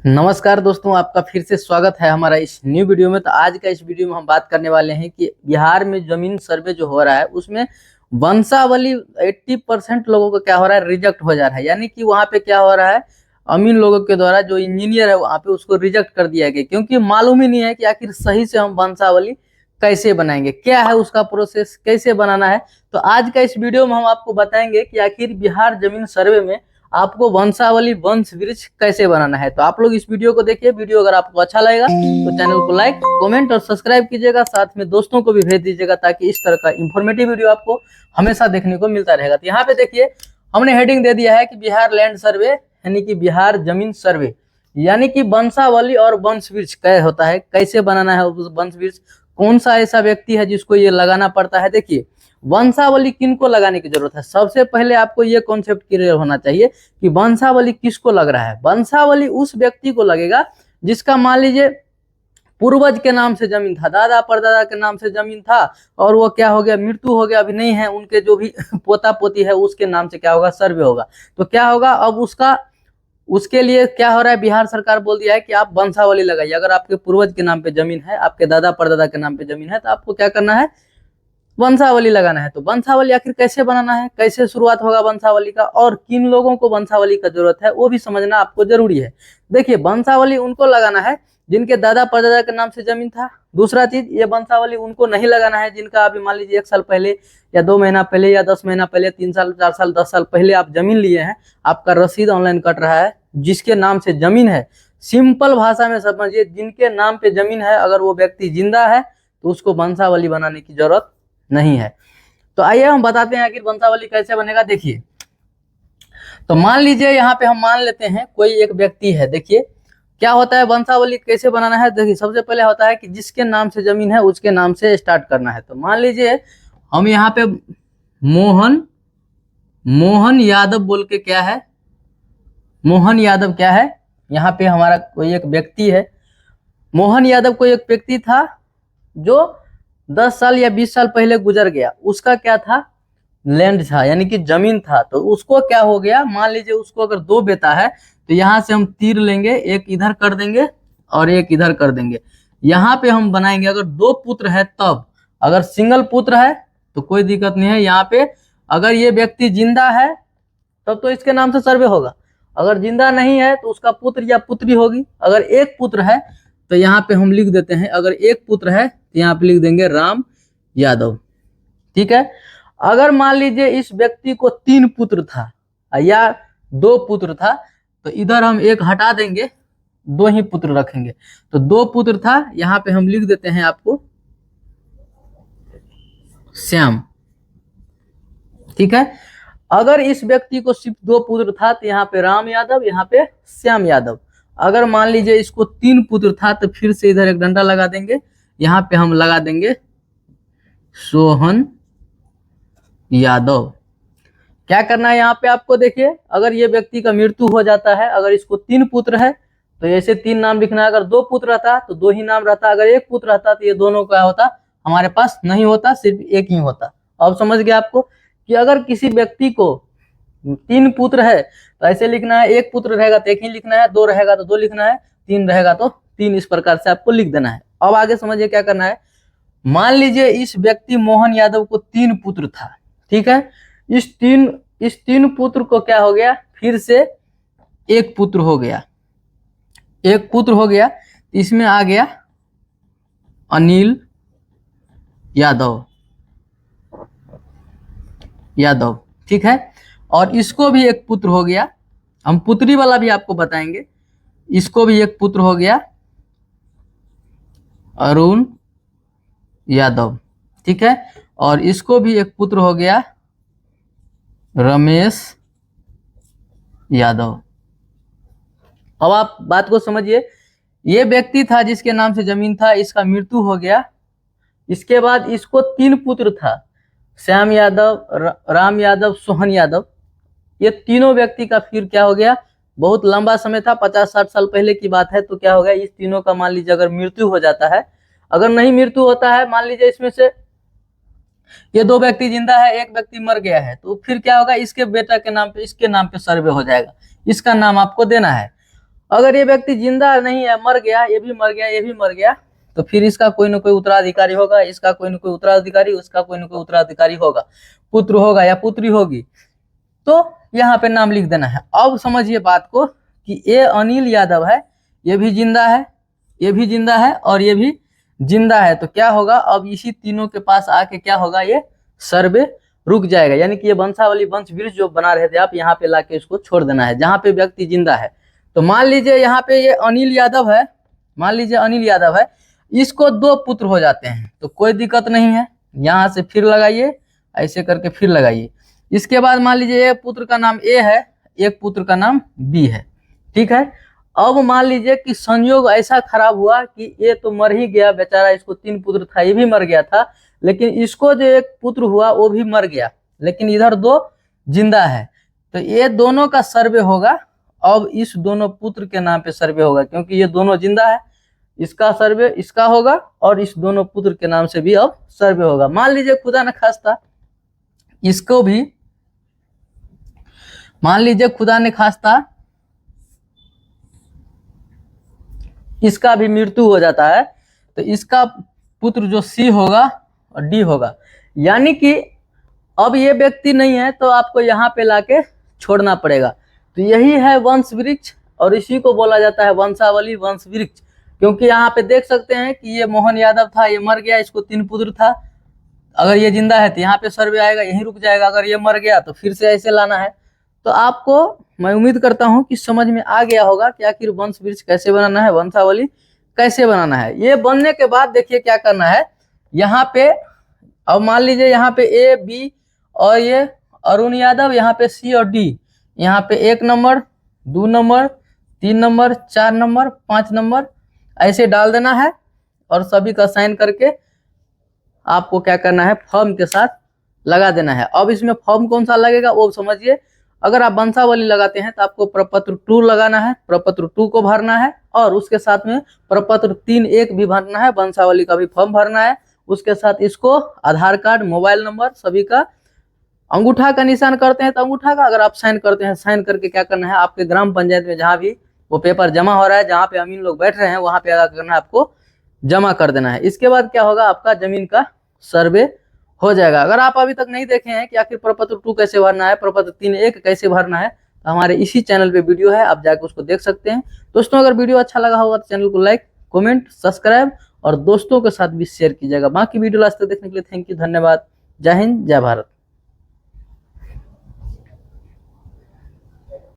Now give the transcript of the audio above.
नमस्कार दोस्तों, आपका फिर से स्वागत है हमारा इस न्यू वीडियो में। तो आज का इस वीडियो में हम बात करने वाले हैं कि बिहार में जमीन सर्वे जो हो रहा है उसमें वंशावली 80% लोगों को क्या हो रहा है, रिजेक्ट हो जा रहा है। यानी कि वहाँ पे क्या हो रहा है, अमीन लोगों के द्वारा जो इंजीनियर है वहाँ पे उसको रिजेक्ट कर दिया गया, क्योंकि मालूम ही नहीं है कि आखिर सही से हम वंशावली कैसे बनाएंगे, क्या है उसका प्रोसेस, कैसे बनाना है। तो आज का इस वीडियो में हम आपको बताएंगे कि आखिर बिहार जमीन सर्वे में आपको वंशावली वंश वृक्ष कैसे बनाना है। तो आप लोग इस वीडियो को देखिए। वीडियो अगर आपको अच्छा लगेगा तो चैनल को लाइक, कमेंट और सब्सक्राइब कीजिएगा। साथ में दोस्तों को भी भेज दीजिएगा ताकि इस तरह का इंफॉर्मेटिव वीडियो आपको हमेशा देखने को मिलता रहेगा। तो यहाँ पे देखिए, हमने हेडिंग दे दिया है कि बिहार लैंड सर्वे यानी कि बिहार जमीन सर्वे, यानी कि वंशावली और वंश वृक्ष क्या होता है, कैसे बनाना है उस वंश वृक्ष, कौन सा ऐसा व्यक्ति है जिसको ये लगाना पड़ता है। देखिए, वंशावली किनको लगाने की जरूरत है। सबसे पहले आपको ये कॉन्सेप्ट क्लियर होना चाहिए कि वंशावली किसको लग रहा है। वंशावली उस व्यक्ति को लगेगा जिसका मान लीजिए पूर्वज के नाम से जमीन था, दादा परदादा के नाम से जमीन था और वो क्या हो गया, मृत्यु हो गया, अभी नहीं है, उनके जो भी पोता पोती है उसके नाम से क्या होगा, सर्वे होगा। तो क्या होगा, अब उसके लिए क्या हो रहा है, बिहार सरकार बोल दिया है कि आप वंशावली लगाइए। अगर आपके पूर्वज के नाम पे जमीन है, आपके दादा परदादा के नाम पे जमीन है, तो आपको क्या करना है, वंशावली लगाना है। तो वंशावली आखिर कैसे बनाना है, कैसे शुरुआत होगा वंशावली का, और किन लोगों को वंशावली का जरूरत है वो भी समझना आपको जरूरी है। देखिए, वंशावली उनको लगाना है जिनके दादा परदादा के नाम से जमीन था। दूसरा चीज, ये वंशावली उनको नहीं लगाना है जिनका अभी मान लीजिए 1 साल पहले या 2 महीना पहले या 10 महीना पहले, 3 साल 4 साल 10 साल पहले आप जमीन लिए हैं, आपका रसीद ऑनलाइन कट रहा है, जिसके नाम से जमीन है। सिंपल भाषा में समझिए, जिनके नाम पे जमीन है, अगर वो व्यक्ति जिंदा है तो उसको वंशावली बनाने की जरूरत नहीं है। तो आइए हम बताते हैं आखिर वंशावली कैसे बनेगा। देखिए, तो मान लीजिए यहाँ पे हम मान लेते हैं कोई एक व्यक्ति है। देखिए क्या होता है, वंशावली कैसे बनाना है। देखिए, सबसे पहले होता है कि जिसके नाम से जमीन है उसके नाम से स्टार्ट करना है। तो मान लीजिए हम यहाँ पे मोहन यादव बोल के, क्या है, मोहन यादव क्या है, यहाँ पे हमारा कोई एक व्यक्ति है। मोहन यादव कोई एक व्यक्ति था जो 10 साल या 20 साल पहले गुजर गया। उसका क्या था, लैंड था, यानी कि जमीन था। तो उसको क्या हो गया, मान लीजिए उसको अगर 2 बेटा है तो यहाँ से हम तीर लेंगे, एक इधर कर देंगे और एक इधर कर देंगे। यहाँ पे हम बनाएंगे, अगर 2 पुत्र है तब। अगर सिंगल पुत्र है तो कोई दिक्कत नहीं है। यहाँ पे अगर ये व्यक्ति जिंदा है तब तो इसके नाम से सर्वे होगा। अगर जिंदा नहीं है तो उसका पुत्र या पुत्री होगी। अगर एक पुत्र है तो यहाँ पे हम लिख देते हैं, अगर एक पुत्र है तो यहाँ पे लिख देंगे राम यादव। ठीक है। अगर मान लीजिए इस व्यक्ति को 3 पुत्र था या 2 पुत्र था तो इधर हम एक हटा देंगे, 2 ही पुत्र रखेंगे। तो 2 पुत्र था, यहाँ पे हम लिख देते हैं आपको श्याम। ठीक है। अगर इस व्यक्ति को सिर्फ 2 पुत्र था तो यहाँ पे राम यादव, यहाँ पे श्याम यादव। अगर मान लीजिए इसको 3 पुत्र था तो फिर से इधर एक डंडा लगा देंगे, यहाँ पे हम लगा देंगे सोहन यादव। क्या करना है यहाँ पे आपको, देखिए, अगर ये व्यक्ति का मृत्यु हो जाता है, अगर इसको 3 पुत्र है तो ऐसे 3 नाम लिखना है। अगर 2 पुत्र रहता तो 2 ही नाम रहता। अगर एक पुत्र रहता तो ये दोनों का होता, हमारे पास नहीं होता, सिर्फ एक ही होता। अब समझ गया आपको कि अगर किसी व्यक्ति को 3 पुत्र है तो ऐसे लिखना है, एक पुत्र रहेगा तो एक ही लिखना है, 2 रहेगा तो 2 लिखना है, 3 रहेगा तो 3, इस प्रकार से आपको लिख देना है। अब आगे समझिए क्या करना है। मान लीजिए इस व्यक्ति मोहन यादव को 3 पुत्र था। ठीक है। इस तीन पुत्र को क्या हो गया, फिर से एक पुत्र हो गया, एक पुत्र हो गया। इसमें आ गया अनिल यादव। ठीक है। और इसको भी एक पुत्र हो गया, हम पुत्री वाला भी आपको बताएंगे। इसको भी एक पुत्र हो गया अरुण यादव। ठीक है। और इसको भी एक पुत्र हो गया रमेश यादव। अब आप बात को समझिए, ये व्यक्ति था जिसके नाम से जमीन था, इसका मृत्यु हो गया। इसके बाद इसको 3 पुत्र था, श्याम यादव, राम यादव, सोहन यादव। ये तीनों व्यक्ति का फिर क्या हो गया, बहुत लंबा समय था, 50-60 साल पहले की बात है। तो क्या हो गया, इस तीनों का मान लीजिए अगर मृत्यु हो जाता है, अगर नहीं मृत्यु होता है, मान लीजिए इसमें से ये 2 व्यक्ति जिंदा है, एक व्यक्ति मर गया है, तो फिर क्या होगा, इसके बेटा के नाम पे, इसके नाम पे सर्वे हो जाएगा। इसका नाम आपको देना है। अगर ये व्यक्ति जिंदा नहीं है, मर गया, ये भी मर गया, ये भी मर गया, तो फिर इसका कोई ना कोई उत्तराधिकारी होगा, इसका कोई ना कोई उत्तराधिकारी, उसका कोई ना कोई उत्तराधिकारी होगा, पुत्र होगा या पुत्री होगी। तो यहाँ पे नाम लिख देना है। अब समझिए बात को कि ये अनिल यादव है, ये भी जिंदा है, ये भी जिंदा है और ये भी जिंदा है। तो क्या होगा, अब इसी तीनों के पास आके क्या होगा, ये सर्वे रुक जाएगा। यानी कि ये वंशावली वंश वृक्ष जो बना रहे थे आप, यहाँ पे लाके इसको छोड़ देना है जहाँ पे व्यक्ति जिंदा है। तो मान लीजिए यहाँ पे ये अनिल यादव है, मान लीजिए अनिल यादव है, इसको 2 पुत्र हो जाते हैं तो कोई दिक्कत नहीं है। यहाँ से फिर लगाइए, ऐसे करके फिर लगाइए। इसके बाद मान लीजिए एक पुत्र का नाम ए है, एक पुत्र का नाम बी है, ठीक है। अब मान लीजिए कि संयोग ऐसा खराब हुआ कि ये तो मर ही गया बेचारा, इसको 3 पुत्र था, ये भी मर गया था, लेकिन इसको जो एक पुत्र हुआ वो भी मर गया, लेकिन इधर 2 जिंदा है। तो ये दोनों का सर्वे होगा। अब इस दोनों पुत्र के नाम पे सर्वे होगा, क्योंकि ये दोनों जिंदा है, इसका सर्वे इसका होगा और इस दोनों पुत्र के नाम से भी अब सर्वे होगा। मान लीजिए खुदा न खास्ता इसको भी, मान लीजिए खुदा ने खास्ता इसका भी मृत्यु हो जाता है, तो इसका पुत्र जो सी होगा और डी होगा। यानी कि अब ये व्यक्ति नहीं है तो आपको यहाँ पे लाके छोड़ना पड़ेगा। तो यही है वंश वृक्ष और इसी को बोला जाता है वंशावली वंश वृक्ष। क्योंकि यहाँ पे देख सकते हैं कि ये मोहन यादव था, ये मर गया, इसको 3 पुत्र था। अगर ये जिंदा है तो यहाँ पे सर्वे आएगा, यहीं रुक जाएगा। अगर ये मर गया तो फिर से ऐसे लाना है। तो आपको मैं उम्मीद करता हूँ कि समझ में आ गया होगा कि आखिर वंश वृक्ष कैसे बनाना है, वंशावली कैसे बनाना है। ये बनने के बाद देखिए क्या करना है, यहाँ पे अब मान लीजिए यहाँ पे ए बी और ये अरुण यादव, यहाँ पे सी और डी, यहाँ पे 1 number 2 number 3 number 4 number 5 number ऐसे डाल देना है और सभी का साइन करके आपको क्या करना है, फॉर्म के साथ लगा देना है। अब इसमें फॉर्म कौन सा लगेगा वो समझिए। अगर आप वंशावली लगाते हैं तो आपको प्रपत्र 2 लगाना है, प्रपत्र 2 को भरना है और उसके साथ में प्रपत्र 3(1) भी भरना है, वंशावली का भी फॉर्म भरना है। उसके साथ इसको आधार कार्ड, मोबाइल नंबर सभी का, अंगूठा का निशान करते हैं तो अंगूठा का, अगर आप साइन करते हैं साइन करके क्या करना है, आपके ग्राम पंचायत में जहाँ भी वो पेपर जमा हो रहा है, जहाँ पे अमीन लोग बैठ रहे हैं, वहां पे आगे करना है, आपको जमा कर देना है। इसके बाद क्या होगा, आपका जमीन का सर्वे हो जाएगा। अगर आप अभी तक नहीं देखे हैं कि आखिर प्रपत्र 2 कैसे भरना है, प्रपत्र 3(1) कैसे भरना है, तो हमारे इसी चैनल पे वीडियो है, आप जाके उसको देख सकते हैं। दोस्तों अगर वीडियो अच्छा लगा होगा तो चैनल को लाइक, कमेंट, सब्सक्राइब और दोस्तों के साथ भी शेयर कीजिएगा। बाकी वीडियो लास्ट तक देखने के लिए थैंक यू, धन्यवाद। जय हिंद, जय भारत।